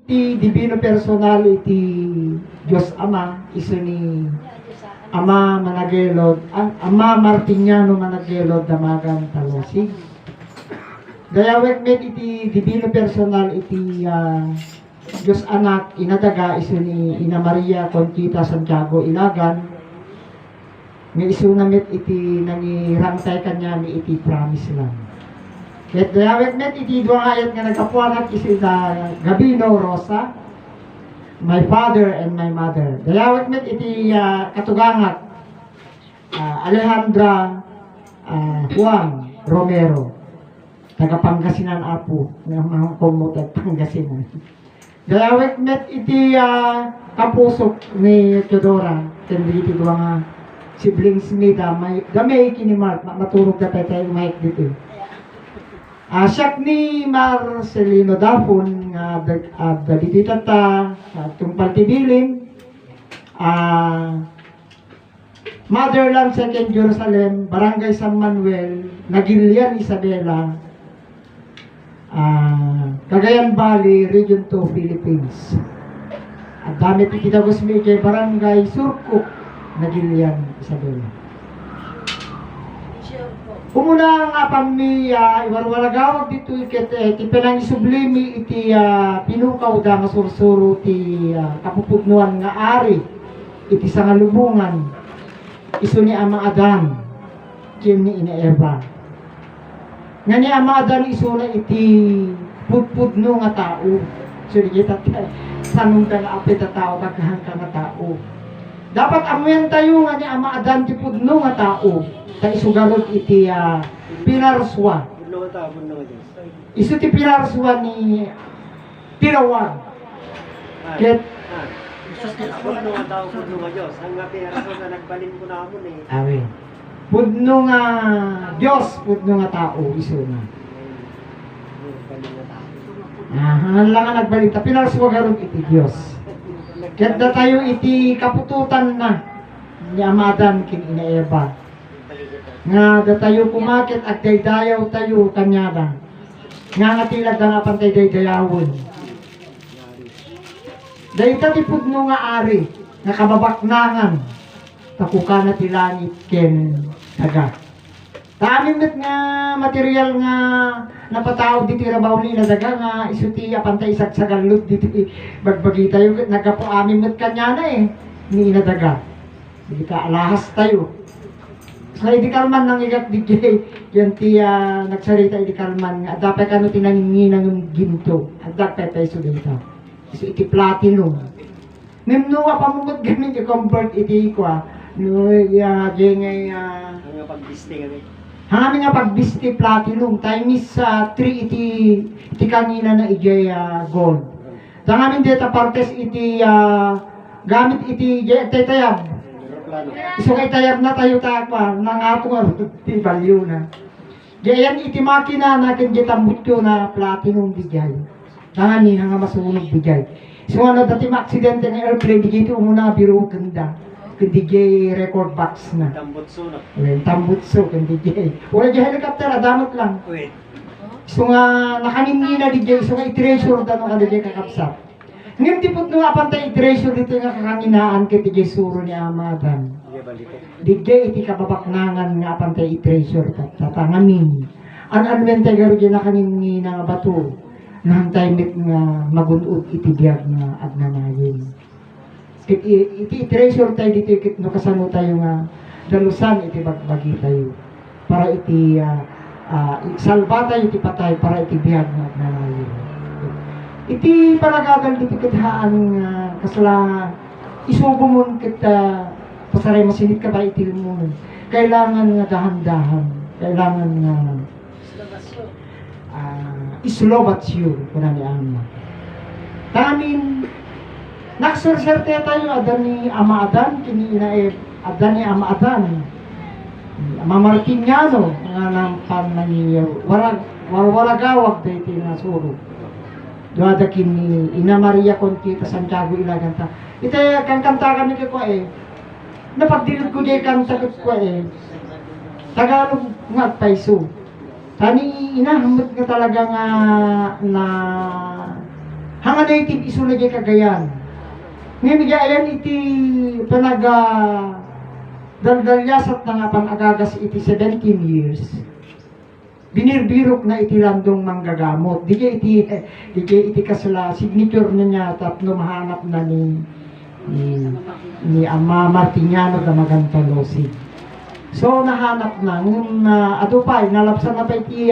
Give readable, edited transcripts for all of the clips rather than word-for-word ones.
Iti divino personal iti Diyos Ama, iso ni Ama Managelod, Ama Martiniano Managelod damagan talosig. Dayawek met iti divino personal iti Diyos Anak inadaga iso ni Ina Maria Conchita Santiago Ilagan. May iso na met iti nangirangtay kanya ni iti promise lang. Ket dayawek met iti duang ayat nga nagkapuanak isi Gabino Rosa, my father and my mother. Dayawek met iti katugangat Alejandra Juan Romero, taga Pangasinan Apo, nga mga kumutag Pangasinan. Dayawek met iti kapusok ni Teodora, kendi iti duang siblings mi damay kini Mark, maturog na tayo mic dito. Siyak ni Marcelino Dafon nga daditata tungpal tibilin Motherland Second Jerusalem, Barangay San Manuel, Nagilian Isabela, Cagayan Valley, Region 2, Philippines. At damit ikitagos mi kay Barangay Surcook, Nagilian Isabela. Kumuna nga pami iwarwalagawag dito iti penang sublimi iti pinukaw da nga sursuro ti kapupudnuan nga ari iti sangalubungan iso ni Ama Adan ken ni Ina Eva. Nga ni Ama Adan iso na iti pudpudno nga tao. So di kita sanong ka nga apit tao kagahang ka nga tao. Dapat amuyan tayo nga ni Ama Adan ti pudno nga tao. Kaya isugarot iti pinarswa. Isu ti pinarswa ni Tirawag. Ket pudno nga tao, pudno nga Diyos. Hanggang pinarason na nagbalin ko na ako eh. Amen. Pudno nga Diyos, pudno nga tao, isu na. Hangan lang nga nagbalita. Pinarswa garot iti Diyos. Ket da tayo iti kapututan na ni Ama Adan ken Ina Eva. Nga datayo kumakit at daydayaw tayo kanyada. Nga nga tilag na nga pantay daydayawon. Dayta ti pudno nga ari, nga kababaknangan, takuka na ti langit ken taga. Taamin met nga material nga napatawag diti rabaw ni na daga nga isuti apantay isagsagalot diti bagbagi tayo nagapo amin met kanya na ni inadaga. Hindi ka alahas tayo. So, Idi Kalman nang igat DJ, yan ti nagsarita Idi Kalman nga, dapat ano tinanginginang yung ginto, at dapat peso dito. So, iti platinum. Nimnuwa pa mong gamit i-convert iti kwa, no, ngay, Hanggang pagbisti kami. hanggang nga pagbisti platinum, times 3 iti kanina na iti gold. Dangamin dito partes iti, gamit iti tetayab. So kay tayab na tayo takwa nang ato nga ti value na. Gayan iti makina natin gitambut ko na platinum bigay. Tangani nga masunog bigay. So ano dati ma-aksidente ng airplane dito umuna biro ganda. Kundi gay record box na. Tambutso na. Tambutso kundi gay. Wala gay helicopter adamot lang. Wait. So nga nakanimina di gay so nga i-treasure dano ka di gay kakapsat. Ngem tipot no apantay i-treasure dito nga kakanginaan kay ti suro ni Ama Adan. Digay iti kababaknangan nga apantay i-treasure tatangamin. An-anwen tayo garo dyan na kanini nga bato. Nahantay mit nga magunod iti biyag nga agnanayon. Iti i-treasure tayo dito ikit no kasano tayo nga dalusan iti bagbagi tayo. Para iti salba tayo iti patay para iti biyag nga agnanayon. Iti paragagal dito kithaan kasla isubo mo kita pasaray masinit ka ba itil mo. Kailangan nga dahan-dahan. Kailangan nga islobatsyo kuna ni Ama. Tamin nakserserte tayo adan ni Ama Adan kini ina adan ni Ama Adan. Ama Martiniano nga nang pananiyo waragawag dito nga suro. Duadakin ni Ina Maria Conchita Santiago Ilagan ta. Ita kang kanta kami ko napagdilid ko jay kanta ko Tagalog nga paiso. Tani inahamot nga talaga nga na Hanga native iso na Cagayan. Ngayon ayan iti panaga daldalyasat na nga agagas iti 17 years. Binirbirok na iti landong manggagamot. Di iti kasla signature niya tapno mahanap na ni Ama Martiniano da Magantalosi. So nahanap na ngun adupay nalapsan na pa iti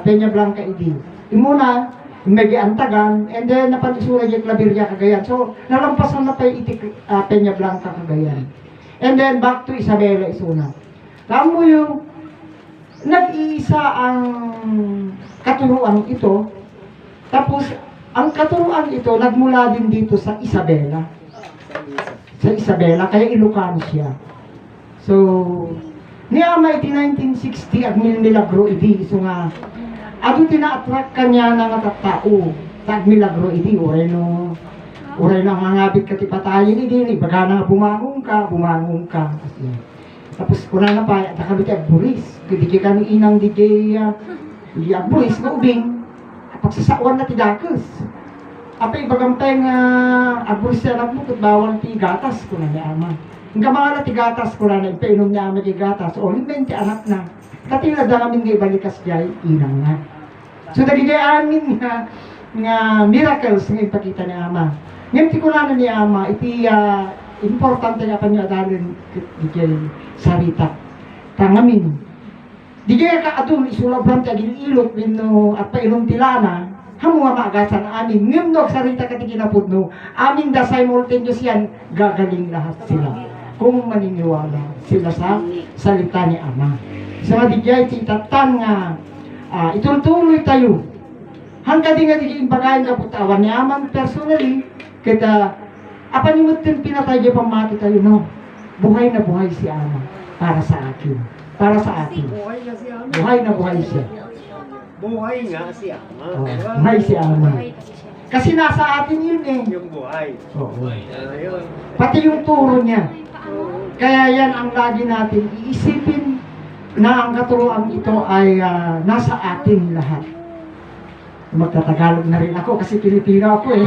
Peña Blanca idi. Imuna megi antagan and then napanisura yung Claveria Cagayan. So nalampasan na pa iti Peña Blanca Cagayan. And then back to Isabela isuna. Tamo yung nag-iisa ang katuruan ito. Tapos ang katuruan ito nagmula din dito sa Isabela. Sa Isabela, kaya Ilocano siya. So, niya iti 1960 ag milagro idi. So nga, ado tina-attract kanya nga tattao. Tag milagro idi, oray no ngangabit ka ti patayin idi. Baga na bumangon ka. Kasi, tapos kuna na pa, nakabit ag buris. Kadi ka ni inang DJ ag buris na ubing. Pagsasawan na ti dakes. Apay bagampay nga ag buris na mo, kat bawal ti gatas kuna ni ama. Hingga mga na ti gatas kuna na, ipainom niya ama ti gatas. O, limben ti anak na. Katila da kami nga ibalikas jay, inang na. So, nagigay amin nga miracles nga ipakita ni ama. Ngayon ti kuna na ni ama, iti importante nga pa niya dalin di sarita. Tangamin. Di kaya ka adun isulabran ti agil ilot no at pailong tilana. Hamo nga maagasan amin. Ngimnog sarita kati kinapudno. Amin da simultaneous yan gagaling lahat sila. Kung maniniwala sila sa salita ni Ama. Sa nga di kaya titatan nga ituloy tayo. Hanggang di nga di imbagayin ka putawan ni Ama personally. Kita apanimot din pinatay niya pamati tayo, no? Buhay na buhay si Ama para sa akin. Para sa akin. Buhay na buhay siya. Buhay nga si Ama. Oh, buhay si Ama. Kasi nasa atin yun eh. Yung buhay. Oo. Ayun. Pati yung turo niya. Kaya yan ang lagi natin iisipin na ang katuruan ito ay nasa atin lahat. Magtatagalog na rin ako kasi Pilipino ako eh.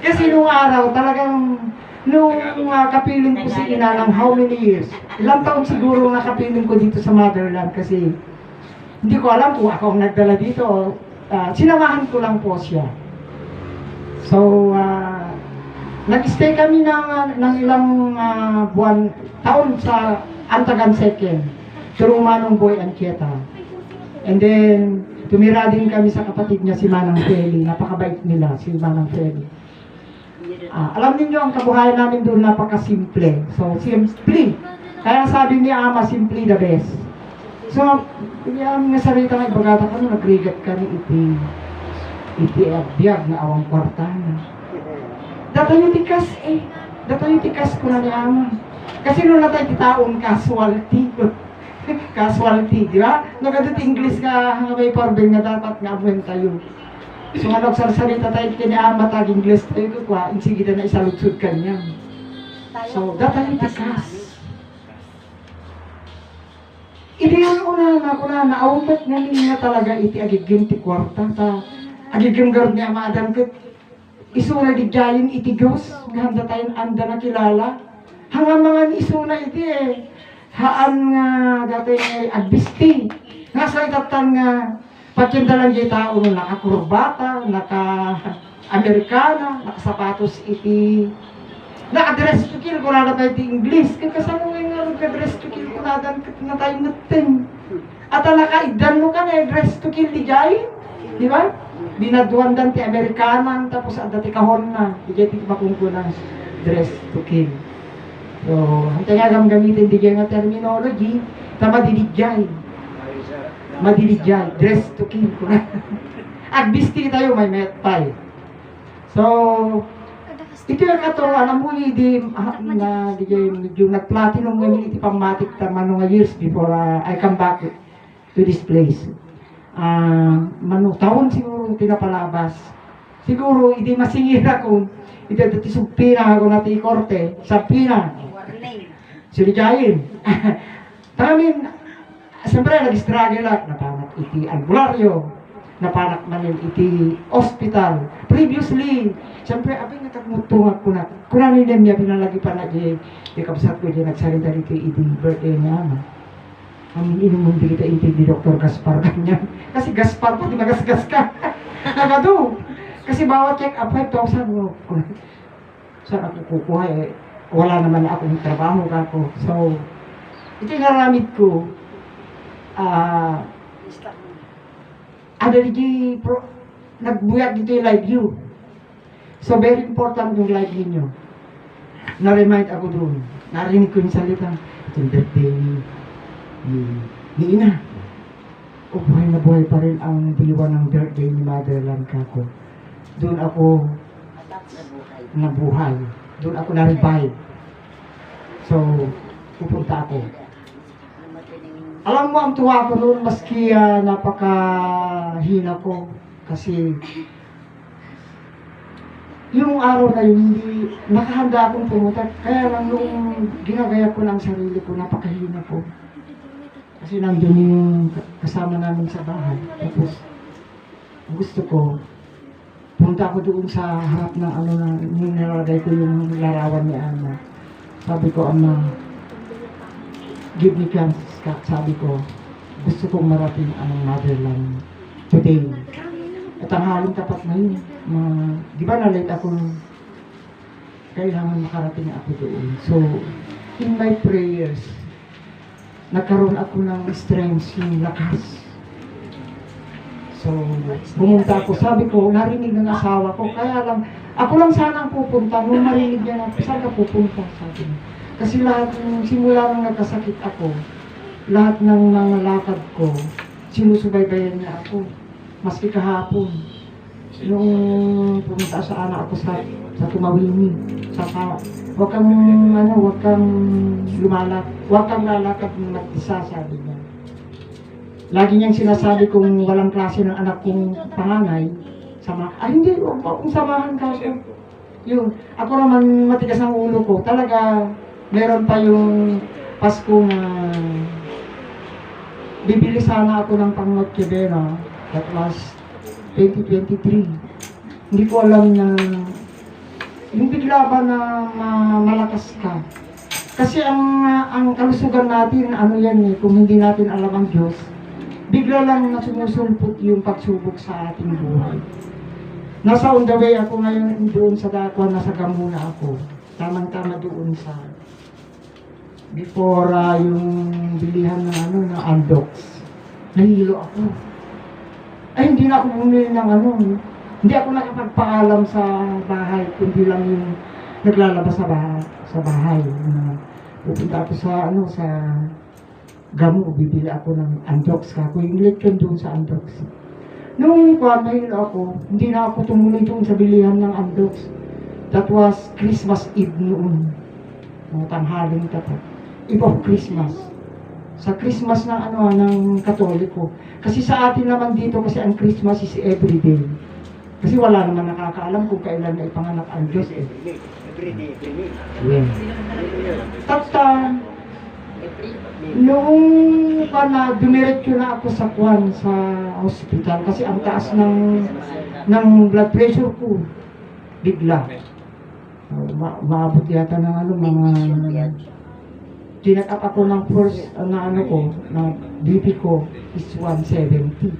Kasi nung araw talagang nung kapiling ko si ina ng how many years? Ilang taon siguro na kapiling ko dito sa motherland kasi hindi ko alam kung ako ang nagdala dito. Sinamahan ko lang po siya. So, nag-stay kami ng ilang taon sa Antagan Second, through Manong Boy Anchieta. And then, tumira din kami sa kapatid niya si Manang Feli. Napakabait nila, si Manang Feli. Alam niyo ang kabuhayan namin doon napakasimple. So, simple. Kaya sabi ni Ama, simple the best. So, yung nasarita nga ibagata ka nung nagrigat ka ni iti abiyag na awang kwarta na. Datayo tikas eh. Datayo tikas ko na ni Ama. Kasi nung natay titaon casualty. Casualty, di ba? Nagadot English ka nga may parbeng nga dapat nga abuhin tayo. So nga nagsarsarita tayo kanya matag English tayo ko kwa, insige na isalutsud kanya. So, datayo tikas. Iti yung una na awat nga nga talaga iti agigim ti kwarta ta. Agigim gard niya maadam kat isuna di jayin iti Diyos. Ganda tayong anda na kilala. Hanga mga isuna iti eh. Haan nga dati ngay agbisti. Nga sa itatan nga patyandalan di tao nakakurbata, naka-Amerikana, nakasapatos iti naka-dress to kill ko na tayo di English. Kaya kasama nga naka-dress to kill ko na tayo mutin. At naka-idan mo ka na dress to kill di jay. Di ba? Binaduan dan ti Amerikana tapos at dati kahon na. Di jay ti makungkunan dress to kill. So, hantay nga gamitin di nga terminology, ta madidigyay. Madidigyay, dress to kill ko na. Agbisti tayo, may metpay. So, ito yung katuruan, alam mo di yung nag-platinum ngayon iti pamatik tama nung years before I come back to this place. Taon siguro pinapalabas. Siguro, hindi masingira kung ito dati sumpina ako natin korte, sampina. Siligayin. Tamin, siyempre nag-struggle at napamat iti albularyo. napanak manin iti hospital. Previously, siyempre, abay natakmutungag ko na. Kunanin niya pinalagi pa na di kapsat ko di nagsalita dito iti birthday niya. Amin inumundi kita iti di Dr. Gaspar ganyan. Kasi Gaspar po, di magasgas ka. Nagado. Kasi bawat check up, 5,000 mo. Saan ako kukuha eh? Wala naman akong trabaho kako. So, ito yung naramit ko. Ada di nagbuyag dito yung live view. So, very important yung live ninyo. Na-remind ako doon. Narinig ko yung salita. Ito yung birthday ni Ina. O, buhay na buhay pa rin ang diwa ng birthday ni Motherland kako. Doon ako nabuhay. Doon ako na-revive. So, pupunta ako. Alam mo, ang tuwa ko noon, maski napakahina ko. Kasi, yung araw na yun, hindi, nakahanda akong pumunta. Kaya lang nung ginagaya ko ng sarili ko, napakahina ko. Kasi nandun yung kasama namin sa bahay. Tapos, gusto ko, punta ako doon sa harap ng nilagay ko yung larawan ni Ama. Sabi ko, Ama, give me chance. Sabi ko, gusto kong marating ang Motherland today. At ang haling tapat na yun. Di ba na-late ako kailangan makarating ako doon. So, in my prayers, nagkaroon ako ng strength, yung lakas. So, pumunta ako. Sabi ko, narinig ng asawa ko. Kaya lang, ako lang sana ang pupunta. Nung marinig niya na, saan ka pupunta? Sabi niya. Kasi lahat, simula nang nagkasakit ako, lahat ng mga lakad ko, sinusubaybayan niya ako. Maski kahapon. Nung pumunta sa anak ako sa Tumawini. Huwag kang lalakad ng mag-isa, sabi niya. Lagi niyang sinasabi kung walang klase ng anak kong panganay, hindi, huwag akong samahan ka ako. Yun, ako naman matigas ang ulo ko. Talaga, meron pa yung Pasko na bibili sana ako ng pang-Noche Buena. That was 2023. Hindi ko alam na yung bigla ba na malakas ka. Kasi ang kalusugan natin, yan kung hindi natin alam ang Diyos, bigla lang na sumusulpot yung pagsubok sa ating buhay. Nasa on the way ako ngayon doon sa Dakwa, nasa Gamuna ako. Tamang-tama doon sa before yung bilihan ng Andox. Nahilo ako. Ay, hindi na ako bumili ng hindi ako nakapagpaalam sa bahay, kundi lang yung naglalabas sa bahay. Pupunta ako sa Gamu, bibili ako ng Andox kako. Yung lechon doon sa Andox. Nung nahilo ako, hindi na ako tumuloy doon sa bilihan ng Andox. That was Christmas Eve noon. Tanghaling tapat. Eve of Christmas. Sa Christmas ng Katoliko. Kasi sa atin naman dito, kasi ang Christmas is every day. Kasi wala naman nakakaalam kung kailan na ipanganak ang Diyos eh. Every day. Yeah. Noong dumiretso na ako sa hospital kasi ang taas ng blood pressure ko bigla. Maabot yata ng mga tinatap ako ng first na BP ko is 170.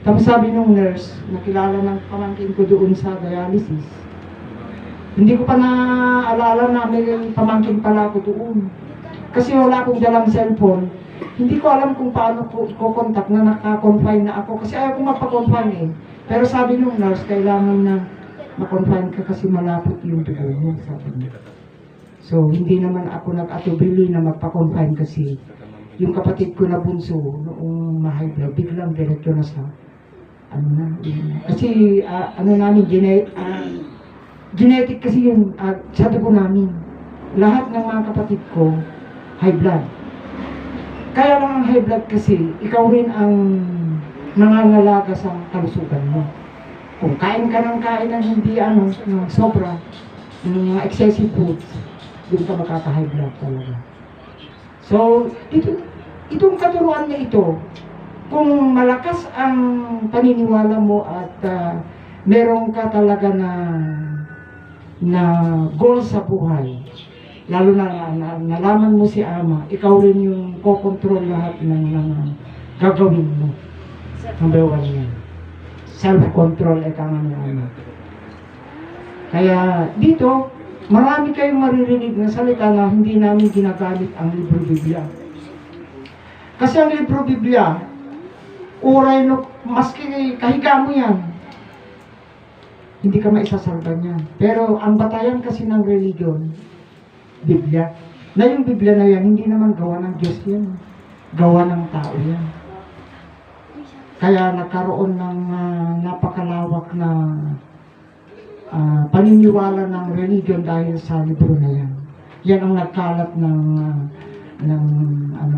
Tapos sabi nung nurse, nakilala ng pamangkin ko doon sa dialysis. Hindi ko pa naalala na may pamangkin pala ako doon. Kasi wala akong dalang cellphone. Hindi ko alam kung paano ko contact na naka-confine na ako. Kasi ayaw ko magpa-confine eh. Pero sabi nung nurse, kailangan na ma-confine ka kasi malapot yung dugo mo. Sabi niya. So, hindi naman ako nag-atubili na magpa-confine kasi yung kapatid ko na bunso, noong ma-high blood, biglang diretso na sa kasi namin, genetic kasi yun, sa dugo namin. Lahat ng mga kapatid ko, high blood. Kaya lang ang high blood kasi, ikaw rin ang nangangalaga sa kalusugan mo. Kung kain ka ng kain ng hindi sobra, ng mga excessive foods, doon ka makaka-high blood talaga. So, itong katuruan niya ito, kung malakas ang paniniwala mo at meron ka talaga na goal sa buhay, lalo na nalaman mo si Ama, ikaw rin yung kokontrol lahat ng gagawin mo. Number 1 yan. Self-control ay kang Ama. Kaya dito, marami kayong maririnig na salita na hindi namin ginagamit ang libro Biblia. Kasi ang libro Biblia, uray no, maski kahiga mo yan, hindi ka maisasalba niyan. Pero ang batayan kasi ng religion, Biblia. Na yung Biblia na yan, hindi naman gawa ng Diyos yan. Gawa ng tao yan. Kaya nagkaroon ng napakalawak na paniniwala ng religion dahil sa libro na yan. Yan ang nagkalat ng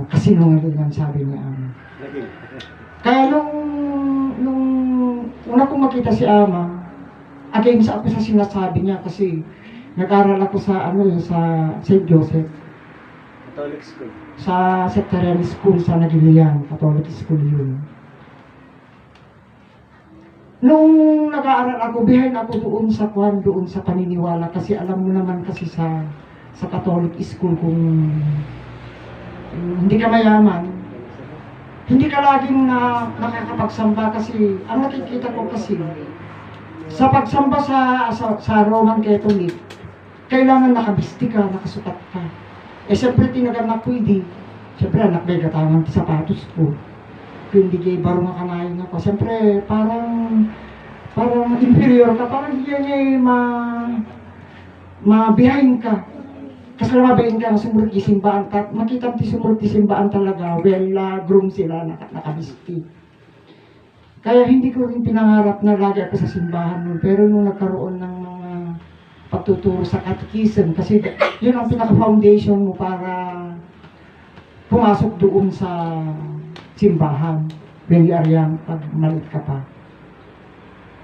kasinungalingan, sabi niya. Kaya nung una kong makita si Ama, again sa ako sa sinasabi niya kasi nag-aral ako sa sa St. Joseph. Catholic school. Sa sectarian school sa Nagilian, Catholic school yun. Nung nag-aaral ako, behind ako doon sa paniniwala kasi alam mo naman kasi sa Catholic school kung hindi ka mayaman, hindi ka laging nakakapagsamba kasi ang nakikita ko kasi sa pagsamba sa Roman Catholic, kailangan nakabisti ka, nakasukat ka. Eh siyempre tinagan pwede. Siyempre anak may gatangan sa sapatos ko. Kung hindi kayo barong kanayin ako. Siyempre parang inferior ka, parang hindi niya ma-behind ka. Kasi mabayin ka, sumurot di simbaan ka. Makita mo sumurot di simbaan talaga. Well, groom sila, nakabisti. Kaya hindi ko rin pinangarap na lagi ako sa simbahan nun. Pero nung nagkaroon ng mga pagtuturo sa catechism, kasi yun ang pinaka-foundation mo para pumasok doon sa simbahan. When you are young, pag malit ka pa.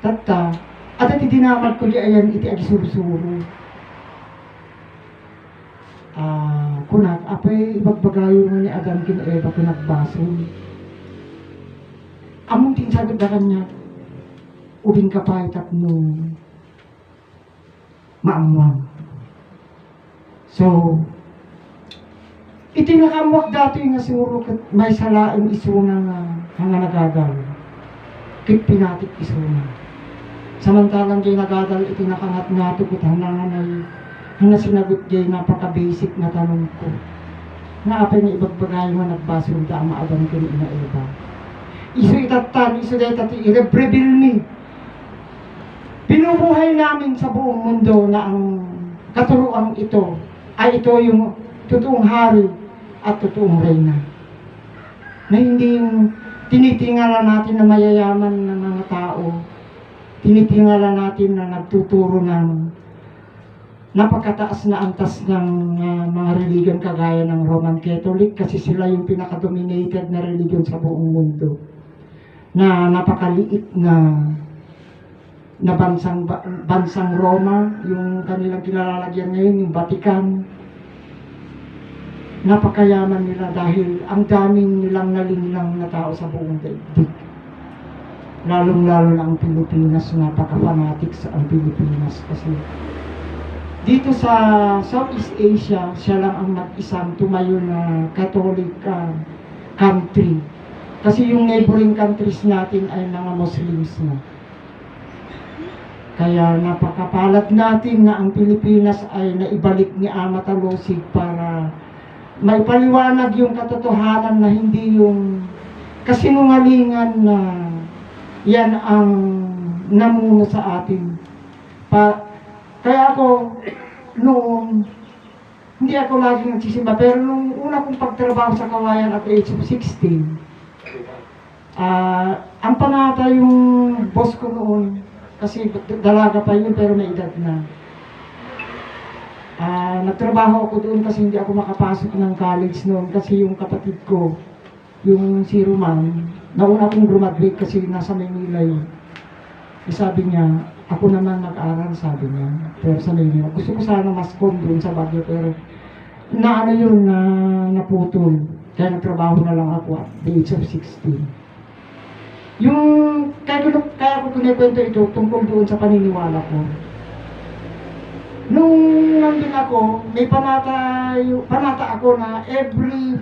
Tata, at iti dinamat ko di ayan iti agisuru-suru. Kunak, apay ibagbagayo ni Adam kin Eva kunagbason. Among tinsagot na kanya, ubing kapay tapno maamwang. So, iti nakamwak dati nga siguro may salain isuna nga nagagal. Kit pinatik isuna. Samantalang di nagadal iti nakangat nga tukot hananay na sinagot di napaka-basic na tanong ko. Nga apay nga ibagbagay mo nagbasong da ang maadam kin ina Eva. Isu itatan, isu detati, irreprebil me. Binubuhay namin sa buong mundo na ang katuruang ito ay ito yung totoong hari at totoong reyna. Na hindi yung tinitingala natin na mayayaman ng mga tao, tinitingala natin na nagtuturo ng napakataas na antas ng mga religion kagaya ng Roman Catholic kasi sila yung pinaka-dominated na religion sa buong mundo. Na napakaliit na bansang Roma, yung kanilang kinalalagyan ngayon, yung Vatican. Napakayaman nila dahil ang daming nilang nalinlang na tao sa buong daigdig. Lalong-lalo na ang Pilipinas, napaka-fanatic sa ang Pilipinas kasi dito sa Southeast Asia, siya lang ang mag-isang tumayo na Catholic country. Kasi yung neighboring countries natin ay mga Muslims na. Kaya napakapalad natin na ang Pilipinas ay naibalik ni Ama Talosig para maipaliwanag yung katotohanan na hindi yung kasinungalingan na yan ang namuno sa atin. Kaya ako, noong, hindi ako laging nagsisimba, pero nung una kong pagtrabaho sa Kawayan at age of 16, ang panata yung boss ko noon, kasi dalaga pa yun pero may edad na. Nagtrabaho ako doon kasi hindi ako makapasok ng college noon kasi yung kapatid ko, yung si Roman, nauna akong graduate kasi nasa Maynila yun. Sabi niya, ako naman nag-aral, sabi niya, pero sa Maynila. Gusto ko sana mascom doon sa Baguio pero naputol. Kaya nagtrabaho na lang ako at the age of 16. Yung, kaya ko kinikwento ito tungkol doon sa paniniwala ko. Nung nandun ako, may panata ako na every